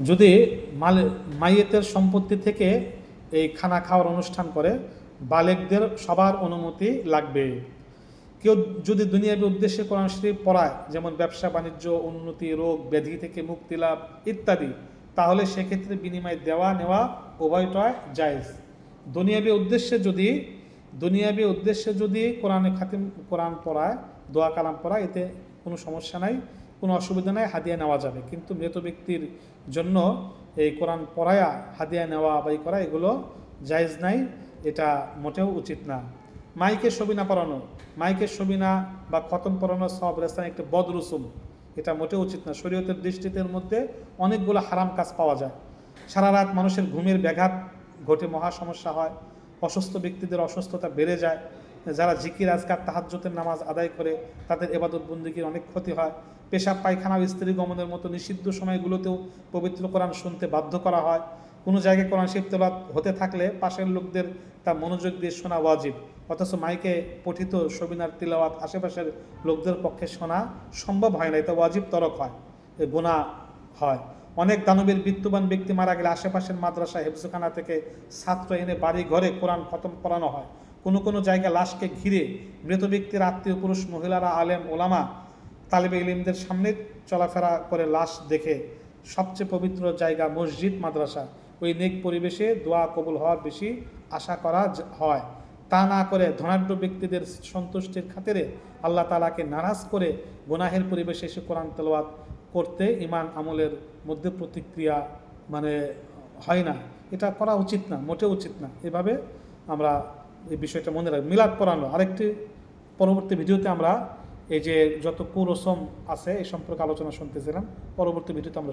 যদি মাইয়েতের সম্পত্তি থেকে এই খানা খাওয়ার অনুষ্ঠান করে, বালেকদের সবার অনুমতি লাগবে। কেউ যদি দুনিয়াবী উদ্দেশ্যে কোরআন শরীফ পড়ায়, যেমন ব্যবসা বাণিজ্য, উন্নতি, রোগ ব্যাধি থেকে মুক্তি লাভ ইত্যাদি, তাহলে সেক্ষেত্রে বিনিময় দেওয়া নেওয়া উভয়টাই জায়েজ। দুনিয়াবী উদ্দেশ্যে যদি কোরআন পড়ায়, দোয়া কালাম পড়ায়, এতে কোনো সমস্যা নাই, কোনো অসুবিধা নাই, হাদিয়া নেওয়া যাবে। কিন্তু মৃত ব্যক্তির জন্য এই কোরআন পড়ায়া হাদিয়া নেওয়া বা করা, এগুলো জায়েজ নাই, এটা মোটেও উচিত না। মাইকের সবিনা পড়ানো, মাইকের সবিনা বা খতম পড়ানো সব রেস্তান একটি বদরুসুম, এটা মোটেও উচিত না। শরীয়তের দৃষ্টিতে মধ্যে অনেকগুলো হারাম কাজ পাওয়া যায়। সারা রাত মানুষের ঘুমের ব্যাঘাত ঘটে, মহা সমস্যা হয়, অসুস্থ ব্যক্তিদের অসুস্থতা বেড়ে যায়, যারা জিকির আজকার তাহাজ্জুদের নামাজ আদায় করে তাদের ইবাদত বন্দেগীর অনেক ক্ষতি হয়। পেশাব পায়খানা স্ত্রী গমনের মতো নিষিদ্ধ সময়গুলোতেও পবিত্র কোরআন শুনতে বাধ্য করা হয়। কোনো জায়গায় কোরআন শরীফ তেলাওয়াত হতে থাকলে পাশের লোকদের তা মনোযোগ দিয়ে শোনা ওয়াজিব, অথচ মাইকে পঠিত সবিনার তিলাওয়াত আশেপাশের লোকদের পক্ষে শোনা সম্ভব হয় না, এটা ওয়াজিব তরক হয়, এ গুনাহ হয়। অনেক দানবীর বিত্তবান ব্যক্তি মারা গেলে আশেপাশের মাদ্রাসা হেফজখানা থেকে ছাত্র এনে বাড়ি ঘরে কোরআন খতম করানো হয়। কোনো কোনো জায়গায় লাশকে ঘিরে মৃত ব্যক্তির আত্মীয় পুরুষ মহিলারা, আলেম ওলামা, তালেবে ইলিমদের সামনে চলাফেরা করে লাশ দেখে। সবচেয়ে পবিত্র জায়গা মসজিদ, মাদ্রাসা, ওই নেক পরিবেশে দোয়া কবুল হওয়ার বেশি আশা করা হয়। তা না করে ধনাঢ্য ব্যক্তিদের সন্তুষ্টির খাতিরে আল্লাহ তাআলাকে নারাজ করে গুনাহের পরিবেশে এসে কোরআন তেলাওয়াত করতে ঈমান আমলের মধ্যে প্রতিক্রিয়া হয় না, এটা করা উচিত না, মোটেও উচিত না। এভাবে আমরা এই বিষয়টা মনে রাখি। মিলাদ পড়ানো আরেকটি, পরবর্তী ভিডিওতে আমরা এই যে যত কুরসম আছে এই সম্পর্কে আলোচনা শুনতেছিলাম, পরবর্তী ভিডিওতে আমরা